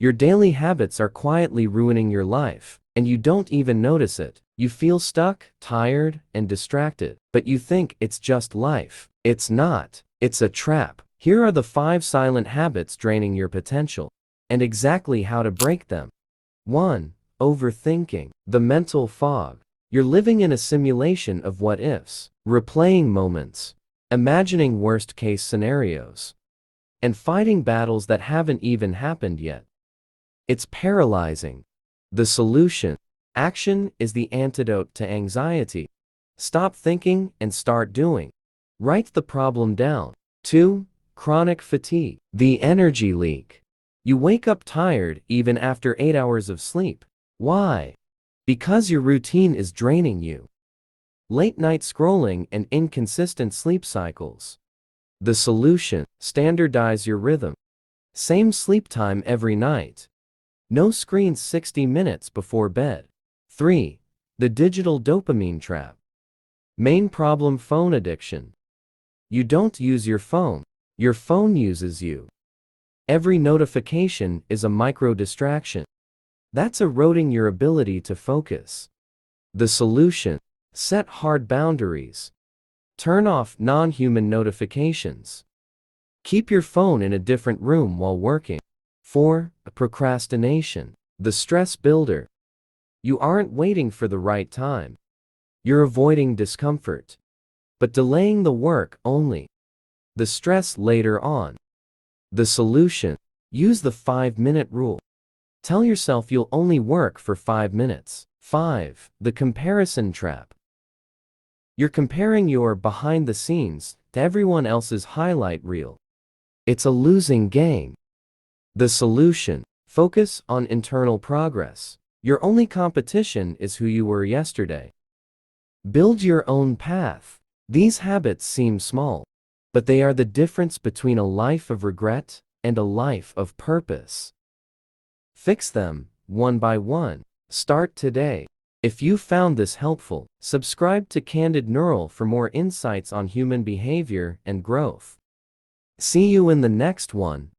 Your daily habits are quietly ruining your life, and you don't even notice it. You feel stuck, tired, and distracted, but you think it's just life. It's not. It's a trap. Here are the 5 silent habits draining your potential, and exactly how to break them. 1. Overthinking. The mental fog. You're living in a simulation of what-ifs, replaying moments, imagining worst-case scenarios, and fighting battles that haven't even happened yet. It's paralyzing. The solution. Action is the antidote to anxiety. Stop thinking and start doing. Write the problem down. 2. Chronic fatigue. The energy leak. You wake up tired even after 8 hours of sleep. Why? Because your routine is draining you. Late night scrolling and inconsistent sleep cycles. The solution. Standardize your rhythm. Same sleep time every night. No screens 60 minutes before bed. 3. The digital dopamine trap. Main problem: phone addiction. You don't use your phone. Your phone uses you. Every notification is a micro distraction. That's eroding your ability to focus. The solution. Set hard boundaries. Turn off non-human notifications. Keep your phone in a different room while working. 4. Procrastination. The stress builder. You aren't waiting for the right time. You're avoiding discomfort, but delaying the work only. The stress later on. The solution. Use the 5-minute rule. Tell yourself you'll only work for 5 minutes. 5. The comparison trap. You're comparing your behind the scenes to everyone else's highlight reel. It's a losing game. The solution. Focus on internal progress. Your only competition is who you were yesterday. Build your own path. These habits seem small, but they are the difference between a life of regret and a life of purpose. Fix them, one by one. Start today. If you found this helpful, subscribe to Candid Neural for more insights on human behavior and growth. See you in the next one.